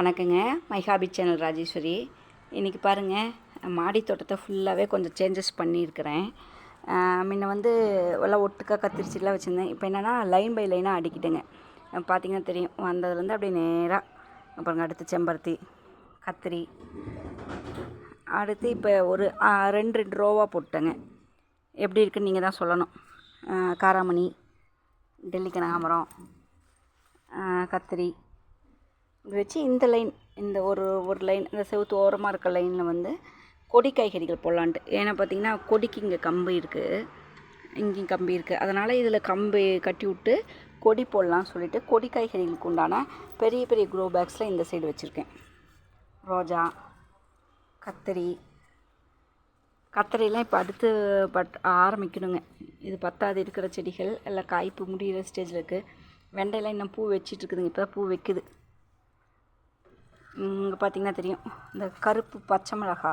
வணக்கங்க. My hobby channel Rajeswari. இன்றைக்கி பாருங்கள், மாடி தோட்டத்தை ஃபுல்லாகவே கொஞ்சம் சேஞ்சஸ் பண்ணியிருக்கிறேன். முன்ன வந்து எல்லாம் ஒட்டுக்காக கத்திரிச்சிலாம் வச்சுருந்தேன். இப்போ என்னென்னா லைன் பை லைனாக அடிக்கிட்டேங்க. பார்த்திங்கன்னா தெரியும், வந்ததுலேருந்து அப்படியே நேராக பாருங்கள். அடுத்து செம்பருத்தி, கத்திரி, அடுத்து இப்போ ஒரு ரெண்டு ரோவாக போட்டேங்க. எப்படி இருக்குன்னு நீங்கள் தான் சொல்லணும். காராமணி, டெல்லி கனகாம்பரம், கத்திரி இப்படி வச்சு இந்த லைன், இந்த ஒரு லைன், இந்த செவுத்து ஓரமாக இருக்க லைனில் வந்து கொடி காய்கறிகள் போடலான்ட்டு. ஏன்னா பார்த்திங்கன்னா கொடிக்கு இங்கே கம்பு இருக்குது, இங்கேயும் கம்பி இருக்குது. அதனால் இதில் கம்பு கட்டி விட்டு கொடி போடலான்னு சொல்லிவிட்டு கொடி காய்கறிகளுக்கு உண்டான பெரிய பெரிய க்ரோ பேக்ஸில் இந்த சைடு வச்சுருக்கேன். ரோஜா, கத்திரிலாம் இப்போ அடுத்து ஆரம்பிக்கணுங்க. இது பத்தாது இருக்கிற செடிகள் எல்லாம் காய்ப்பு முடிகிற ஸ்டேஜில் இருக்குது. வெண்டையெல்லாம் இன்னும் பூ வச்சிட்ருக்குதுங்க. இப்போ தான் பூ வைக்குது. இங்கே பார்த்திங்கன்னா தெரியும், இந்த கருப்பு பச்சை மிளகா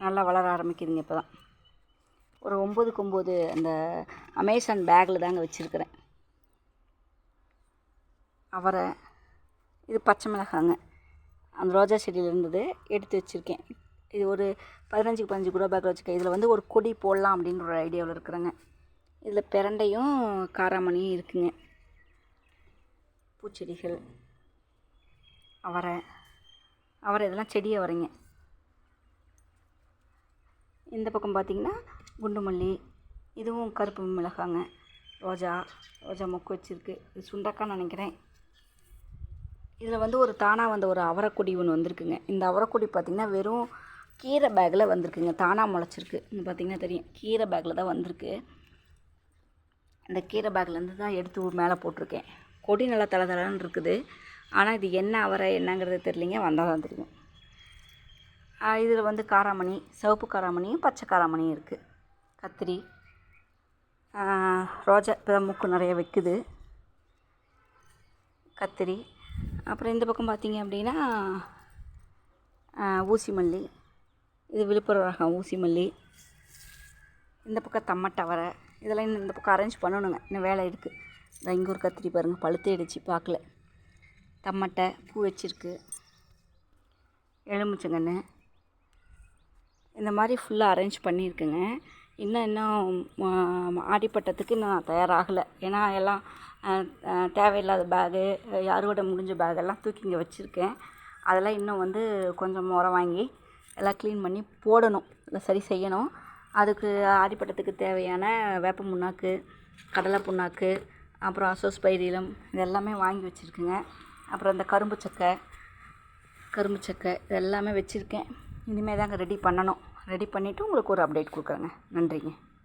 நல்லா வளர ஆரம்பிக்குதுங்க. இப்போ தான் ஒரு 9க்கு 9 அந்த அமேசான் பேக்கில் தாங்க வச்சுருக்கிறேன். அவரை, இது பச்சை மிளகாங்க. அந்த ரோஜா செடியில் இருந்தது எடுத்து வச்சுருக்கேன். இது ஒரு 15க்கு 15 க்ரோ பேக்கில் வச்சுருக்கேன். இதில் வந்து ஒரு கொடி போடலாம் அப்படின்ற ஒரு ஐடியாவில் இருக்கிறேங்க. இதில் பிரண்டையும் காராமணியும் இருக்குங்க. பூச்செடிகள், அவரை இதெல்லாம் செடி அவரைங்க. இந்த பக்கம் பார்த்திங்கன்னா குண்டு மல்லி, இதுவும் கருப்பு மிளகாங்க. ரோஜா மொக்கு வச்சுருக்கு. இது சுண்டக்கான்னு நினைக்கிறேன். இதில் வந்து ஒரு தானாக வந்த ஒரு அவரைக்கொடி ஒன்று வந்திருக்குங்க. இந்த அவரைக்கொடி பார்த்திங்கன்னா வெறும் கீரை பேக்கில் வந்திருக்குங்க. தானாக முளைச்சிருக்கு. இங்கே பார்த்திங்கன்னா தெரியும், கீரை பேக்கில் தான் வந்திருக்கு. இந்த கீரை பேக்லேருந்து தான் எடுத்து மேலே போட்டிருக்கேன். கொடி நல்லா தளன்னு இருக்குது. ஆனால் இது என்ன அவரை என்னங்கிறது தெரியலிங்க, வந்தால் தான் தெரியும். இதில் வந்து காராமணி, சிவப்பு காராமணியும் பச்சை காராமணியும் இருக்குது. கத்திரி, ரோஜா இப்போ தான் மூக்கு நிறைய வைக்குது. கத்திரி, அப்புறம் இந்த பக்கம் பார்த்திங்க அப்படின்னா ஊசி மல்லி, இது விழுப்புரம் ரகம் ஊசி மல்லி. இந்த பக்கம் தம்மட்டை அவரை, இதெல்லாம் இன்னும் இந்த பக்கம் அரேஞ்ச் பண்ணணுங்க. இன்னும் வேலை இருக்குது. இங்கே ஒரு கத்திரி பாருங்கள், பழுத்தேடுச்சு, பார்க்கல. தம்மட்டை பூ வச்சுருக்கு. எலுமிச்சங்கன்று, இந்த மாதிரி ஃபுல்லாக அரேஞ்ச் பண்ணியிருக்குங்க. இன்னும் ஆடிப்பட்டத்துக்கு இன்னும் நான் தயாராகலை. ஏன்னா எல்லாம் தேவையில்லாத பேகு, அறுவடை முடிஞ்ச பேகெல்லாம் தூக்கி இங்கே வச்சுருக்கேன். அதெல்லாம் இன்னும் வந்து கொஞ்சம் உரம் வாங்கி எல்லாம் க்ளீன் பண்ணி போடணும், இல்லை சரி செய்யணும். அதுக்கு ஆடிப்பட்டத்துக்கு தேவையான வேப்ப புண்ணாக்கு, கடலை புண்ணாக்கு, அப்புறம் அசோஸ்பைரிலம் இதெல்லாமே வாங்கி வச்சுருக்குங்க. அப்புறம் இந்த கரும்பு சக்கை இது எல்லாமே வச்சுருக்கேன். இனிமேல் தாங்க ரெடி பண்ணணும். ரெடி பண்ணிவிட்டு உங்களுக்கு ஒரு அப்டேட் கொடுக்குறேங்க. நன்றிங்க.